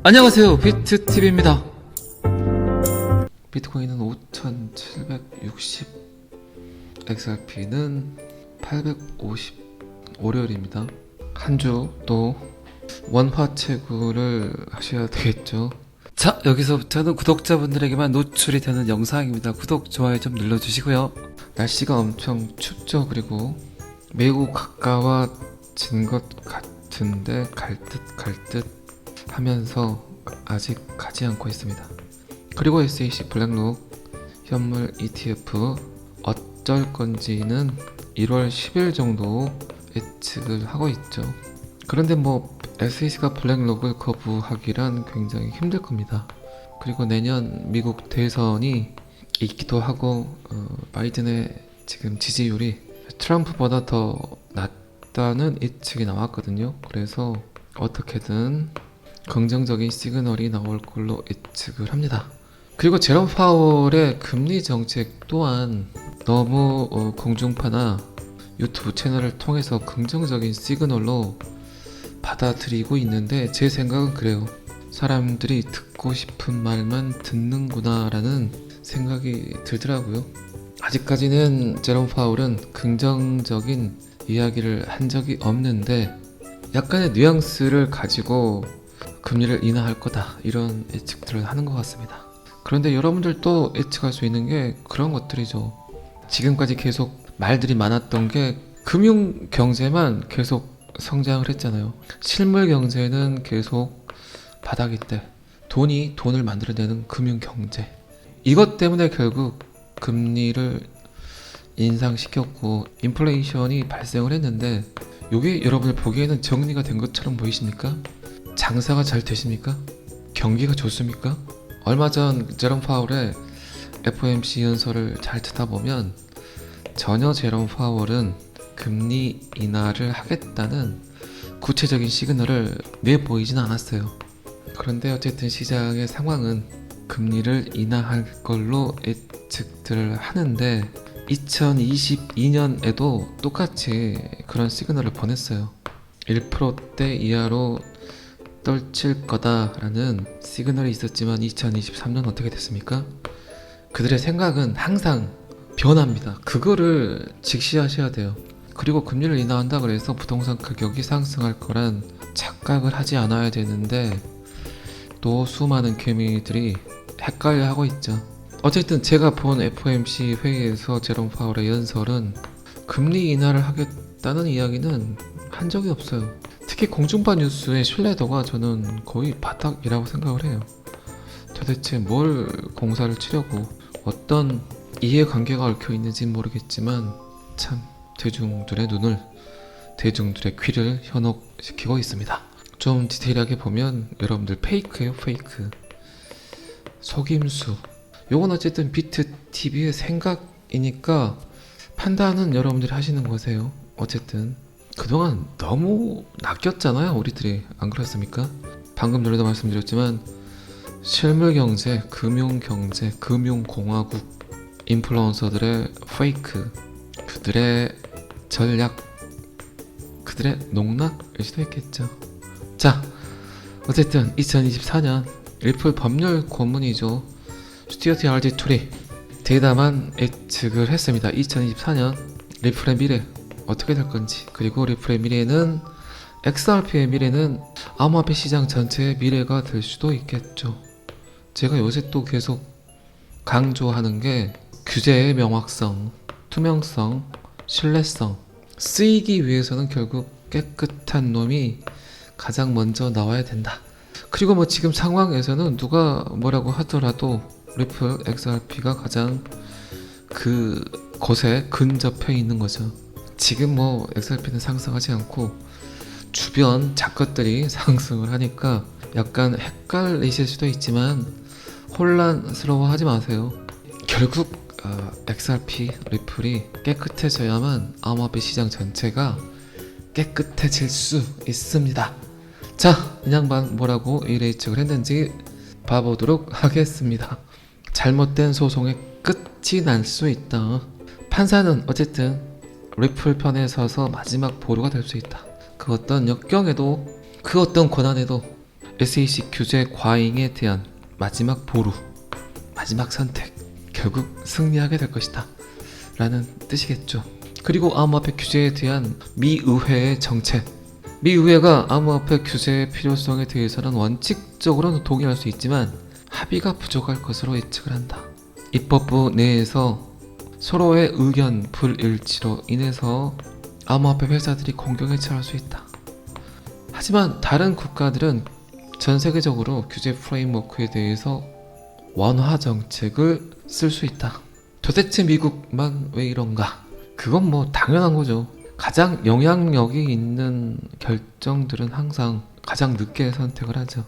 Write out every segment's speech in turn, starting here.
안녕하세요, 비트TV입니다. 비트코인은 5760, XRP는 850 월요일입니다. 한 주 또 원화채굴을 하셔야 되겠죠. 자, 여기서부터는 구독자분들에게만 노출이 되는 영상입니다. 구독, 좋아요 좀 눌러주시고요. 날씨가 엄청 춥죠. 그리고 매우 가까워진 것 같은데 갈 듯 하면서 아직 가지 않고 있습니다. 그리고 SEC 블랙록 현물 ETF 어쩔 건지는 1월 10일 정도 예측을 하고 있죠. 그런데 SEC가 블랙록을 거부하기란 굉장히 힘들 겁니다. 그리고 내년 미국 대선이 있기도 하고 바이든의 지금 지지율이 트럼프보다 더 낮다는 예측이 나왔거든요. 그래서 어떻게든 긍정적인 시그널이 나올 걸로 예측을 합니다. 그리고 제롬 파월의 금리 정책 또한 너무 공중파나 유튜브 채널을 통해서 긍정적인 시그널로 받아들이고 있는데, 제 생각은 그래요. 사람들이 듣고 싶은 말만 듣는구나 라는 생각이 들더라고요. 아직까지는 제롬 파월은 긍정적인 이야기를 한 적이 없는데 약간의 뉘앙스를 가지고 금리를 인하할 거다, 이런 예측들을 하는 것 같습니다. 그런데 여러분들도 예측할 수 있는 게 그런 것들이죠. 지금까지 계속 말들이 많았던 게 금융 경제만 계속 성장을 했잖아요. 실물 경제는 계속 바닥일 때 돈을 만들어내는 금융 경제, 이것 때문에 결국 금리를 인상시켰고 인플레이션이 발생을 했는데, 이게 여러분들 보기에는 정리가 된 것처럼 보이십니까? 장사가 잘 되십니까? 경기가 좋습니까? 얼마 전 제롬 파월의 FOMC 연설을 잘 듣다 보면 전혀 제롬 파월은 금리 인하를 하겠다는 구체적인 시그널을 내보이진 않았어요. 그런데 어쨌든 시장의 상황은 금리를 인하할 걸로 예측들을 하는데 2022년에도 똑같이 그런 시그널을 보냈어요. 1%대 이하로 떨칠 거다라는 시그널이 있었지만 2023년 어떻게 됐습니까? 그들의 생각은 항상 변합니다. 그거를 직시하셔야 돼요. 그리고 금리를 인하한다 그래서 부동산 가격이 상승할 거란 착각을 하지 않아야 되는데, 또 수많은 개미들이 헷갈려 하고 있죠. 어쨌든 제가 본 FOMC 회의에서 제롬 파월의 연설은 금리 인하를 하겠다는 이야기는 한 적이 없어요. 특히 공중파 뉴스의 신뢰도가 저는 거의 바닥이라고 생각을 해요. 도대체 뭘 공사를 치려고 어떤 이해관계가 얽혀 있는지 모르겠지만 참 대중들의 눈을, 대중들의 귀를 현혹시키고 있습니다. 좀 디테일하게 보면 여러분들 페이크예요, 페이크. 속임수. 요건 어쨌든 비트TV의 생각이니까 판단은 여러분들이 하시는 거세요. 어쨌든 그동안 너무 낚였잖아요, 우리들이. 안 그렇습니까? 방금 전에도 말씀드렸지만 실물경제, 금융경제, 금융공화국, 인플루언서들의 페이크, 그들의 전략, 그들의 농락일 수도 있겠죠. 자, 어쨌든 2024년 리플 법률 고문이죠. 스튜어트 RG 툴이 대담한 예측을 했습니다. 2024년 리플의 미래 어떻게 될 건지, 그리고 리플의 미래는, XRP의 미래는 암호화폐 시장 전체의 미래가 될 수도 있겠죠. 제가 요새 또 계속 강조하는 게 규제의 명확성, 투명성, 신뢰성. 쓰이기 위해서는 결국 깨끗한 놈이 가장 먼저 나와야 된다. 그리고 지금 상황에서는 누가 뭐라고 하더라도 리플 XRP가 가장 그 곳에 근접해 있는 거죠. 지금 XRP는 상승하지 않고 주변 잡것들이 상승을 하니까 약간 헷갈리실 수도 있지만 혼란스러워하지 마세요. 결국 XRP, 리플이 깨끗해져야만 암호화폐 시장 전체가 깨끗해질 수 있습니다. 자, 이 양반 뭐라고 이래 예측을 했는지 봐보도록 하겠습니다. 잘못된 소송의 끝이 날 수 있다. 판사는 어쨌든 리플 편에 서서 마지막 보루가 될 수 있다. 그 어떤 역경에도, 그 어떤 고난에도 SEC 규제 과잉에 대한 마지막 보루, 마지막 선택, 결국 승리하게 될 것이다 라는 뜻이겠죠. 그리고 암호화폐 규제에 대한 미 의회의 정책, 미 의회가 암호화폐 규제의 필요성에 대해서는 원칙적으로는 동의할 수 있지만 합의가 부족할 것으로 예측을 한다. 입법부 내에서 서로의 의견 불일치로 인해서 암호화폐 회사들이 공경에 처할 수 있다. 하지만 다른 국가들은 전 세계적으로 규제 프레임워크에 대해서 완화 정책을 쓸 수 있다. 도대체 미국만 왜 이런가? 그건 뭐 당연한 거죠. 가장 영향력이 있는 결정들은 항상 가장 늦게 선택을 하죠.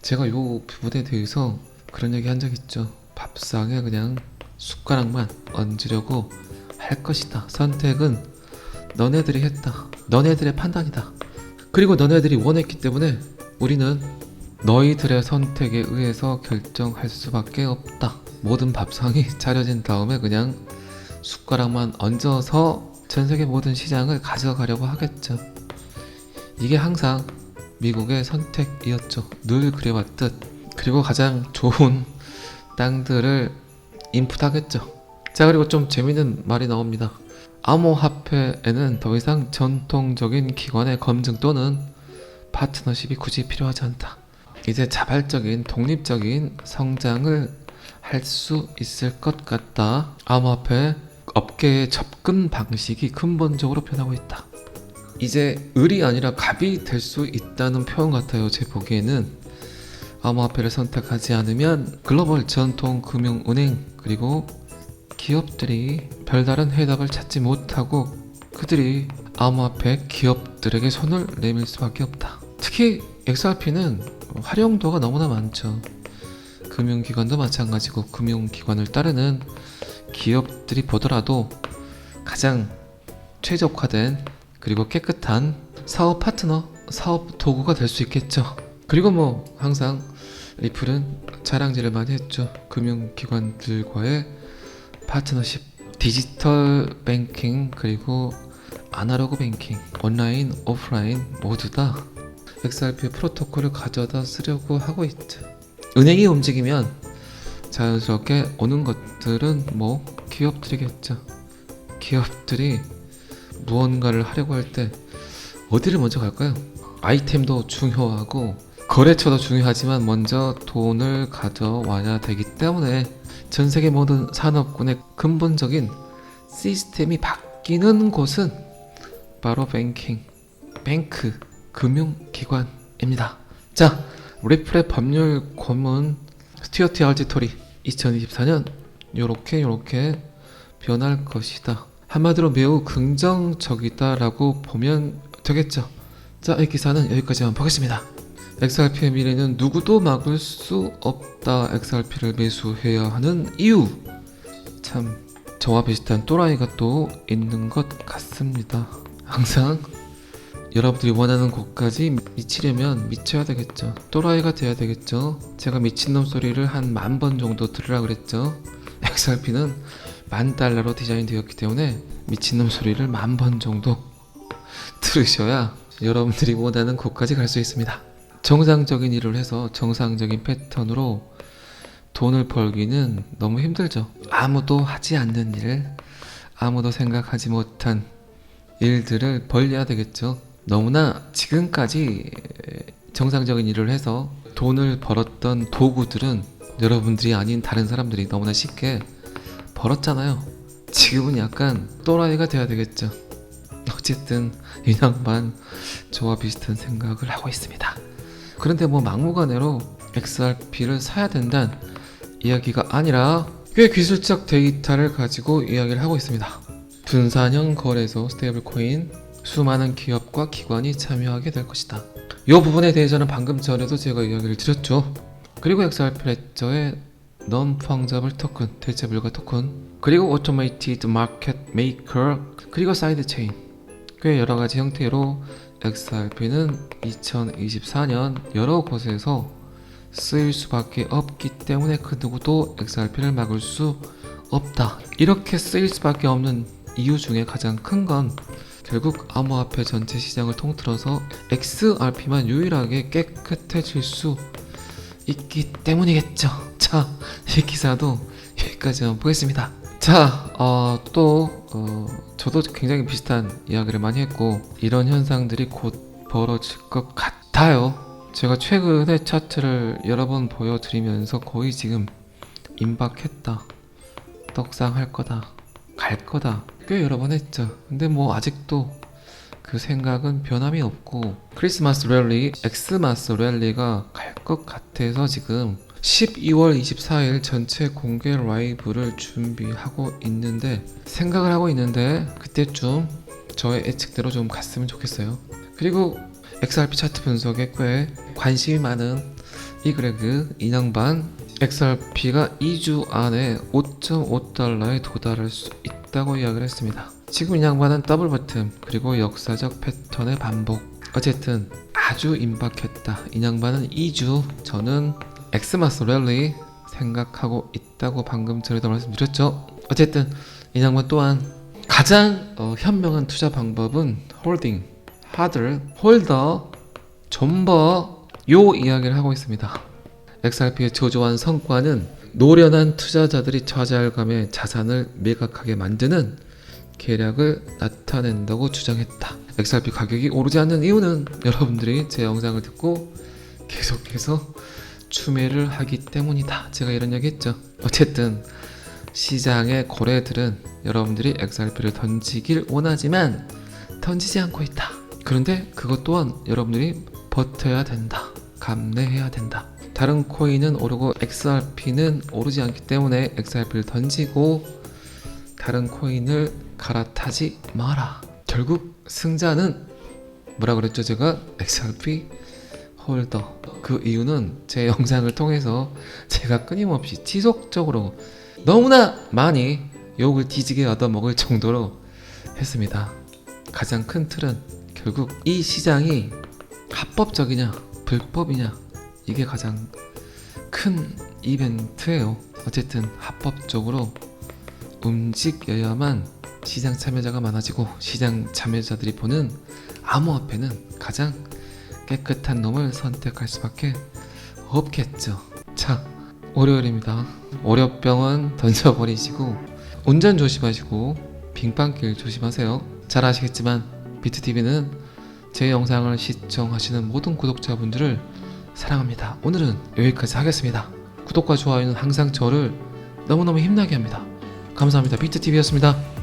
제가 요 부분에 대해서 그런 얘기 한 적 있죠. 밥상에 그냥 숟가락만 얹으려고 할 것이다. 선택은 너네들이 했다. 너네들의 판단이다. 그리고 너네들이 원했기 때문에 우리는 너희들의 선택에 의해서 결정할 수밖에 없다. 모든 밥상이 차려진 다음에 그냥 숟가락만 얹어서 전세계 모든 시장을 가져가려고 하겠죠. 이게 항상 미국의 선택이었죠. 늘 그래왔듯. 그리고 가장 좋은 땅들을 인풋하겠죠. 자, 그리고 좀 재밌는 말이 나옵니다. 암호화폐에는 더 이상 전통적인 기관의 검증 또는 파트너십이 굳이 필요하지 않다. 이제 자발적인 독립적인 성장을 할 수 있을 것 같다. 암호화폐 업계의 접근 방식이 근본적으로 변하고 있다. 이제 을이 아니라 갑이 될 수 있다는 표현 같아요. 제 보기에는 암호화폐를 선택하지 않으면 글로벌 전통 금융은행 그리고 기업들이 별다른 해답을 찾지 못하고 그들이 암호화폐 기업들에게 손을 내밀 수밖에 없다. 특히 XRP는 활용도가 너무나 많죠. 금융기관도 마찬가지고 금융기관을 따르는 기업들이 보더라도 가장 최적화된 그리고 깨끗한 사업 파트너, 사업 도구가 될 수 있겠죠. 그리고 뭐 항상 리플은 자랑질을 많이 했죠. 금융기관들과의 파트너십, 디지털 뱅킹 그리고 아날로그 뱅킹, 온라인, 오프라인 모두 다 XRP 프로토콜을 가져다 쓰려고 하고 있죠. 은행이 움직이면 자연스럽게 오는 것들은 뭐 기업들이겠죠. 기업들이 무언가를 하려고 할 때 어디를 먼저 갈까요? 아이템도 중요하고 거래처도 중요하지만 먼저 돈을 가져와야 되기 때문에 전 세계 모든 산업군의 근본적인 시스템이 바뀌는 곳은 바로 뱅킹, 뱅크, 금융기관입니다. 자, 리플의 법률 고문 스튜어트 알지토리 2024년 요렇게 변할 것이다. 한마디로 매우 긍정적이다라고 보면 되겠죠. 자, 이 기사는 여기까지만 보겠습니다. XRP의 미래는 누구도 막을 수 없다. XRP를 매수해야 하는 이유, 참 저와 비슷한 또라이가 또 있는 것 같습니다. 항상 여러분들이 원하는 곳까지 미치려면 미쳐야 되겠죠. 또라이가 돼야 되겠죠. 제가 미친놈 소리를 한 10,000번 정도 들으라 그랬죠. XRP는 $10,000로 디자인되었기 때문에 미친놈 소리를 10,000번 정도 들으셔야 여러분들이 원하는 곳까지 갈 수 있습니다. 정상적인 일을 해서 정상적인 패턴으로 돈을 벌기는 너무 힘들죠. 아무도 하지 않는 일, 아무도 생각하지 못한 일들을 벌려야 되겠죠. 너무나 지금까지 정상적인 일을 해서 돈을 벌었던 도구들은 여러분들이 아닌 다른 사람들이 너무나 쉽게 벌었잖아요. 지금은 약간 또라이가 돼야 되겠죠. 어쨌든 이 양반 저와 비슷한 생각을 하고 있습니다. 그런데 뭐 막무가내로 XRP를 사야 된다는 이야기가 아니라 꽤 기술적 데이터를 가지고 이야기를 하고 있습니다. 분산형 거래소 스테이블 코인, 수많은 기업과 기관이 참여하게 될 것이다. 이 부분에 대해서는 방금 전에도 제가 이야기를 드렸죠. 그리고 XRP 레저의 non-fungible 토큰, 대체 불가 토큰, 그리고 automated market maker, 그리고 사이드 체인, 꽤 여러 가지 형태로 XRP는 2024년 여러 곳에서 쓰일 수밖에 없기 때문에 그 누구도 XRP를 막을 수 없다. 이렇게 쓰일 수밖에 없는 이유 중에 가장 큰 건 결국 암호화폐 전체 시장을 통틀어서 XRP만 유일하게 깨끗해질 수 있기 때문이겠죠. 자, 이 기사도 여기까지만 보겠습니다. 자, 저도 굉장히 비슷한 이야기를 많이 했고 이런 현상들이 곧 벌어질 것 같아요. 제가 최근에 차트를 여러 번 보여드리면서 거의 지금 임박했다, 떡상할 거다, 갈 거다 꽤 여러 번 했죠. 근데 뭐 아직도 그 생각은 변함이 없고 크리스마스 랠리, 엑스마스 랠리가 갈 것 같아서 지금 12월 24일 전체 공개 라이브를 준비하고 있는데 생각을 하고 있는데 그때쯤 저의 예측대로 좀 갔으면 좋겠어요. 그리고 XRP 차트 분석에 꽤 관심이 많은 이그레그 인양반 XRP가 2주 안에 5.5달러에 도달할 수 있다고 이야기를 했습니다. 지금 인양반은 더블 버튼 그리고 역사적 패턴의 반복. 어쨌든 아주 임박했다. 인양반은 2주, 저는 엑스마스 랠리 생각하고 있다고 방금 전에도 말씀드렸죠. 어쨌든 인양반 또한 가장 현명한 투자 방법은 홀딩, 하들, 홀더, 존버 요 이야기를 하고 있습니다. XRP의 저조한 성과는 노련한 투자자들이 좌절감에 자산을 매각하게 만드는 계략을 나타낸다고 주장했다. XRP 가격이 오르지 않는 이유는 여러분들이 제 영상을 듣고 계속해서 추매를 하기 때문이다. 제가 이런 얘기 했죠. 어쨌든 시장의 고래들은 여러분들이 XRP를 던지길 원하지만 던지지 않고 있다. 그런데 그것 또한 여러분들이 버텨야 된다. 감내해야 된다. 다른 코인은 오르고 XRP는 오르지 않기 때문에 XRP를 던지고 다른 코인을 갈아타지 마라. 결국 승자는 뭐라 그랬죠? 제가 XRP 홀더. 그 이유는 제 영상을 통해서 제가 끊임없이 지속적으로 너무나 많이 욕을 뒤지게 얻어먹을 정도로 했습니다. 가장 큰 틀은 결국 이 시장이 합법적이냐 불법이냐 이게 가장 큰 이벤트예요. 어쨌든 합법적으로 움직여야만 시장 참여자가 많아지고 시장 참여자들이 보는 암호화폐는 가장 깨끗한 놈을 선택할 수밖에 없겠죠. 자, 월요일입니다. 월요병은 던져버리시고 운전 조심하시고 빙판길 조심하세요. 잘 아시겠지만 비트TV는 제 영상을 시청하시는 모든 구독자분들을 사랑합니다. 오늘은 여기까지 하겠습니다. 구독과 좋아요는 항상 저를 너무너무 힘나게 합니다. 감사합니다. 비트TV였습니다.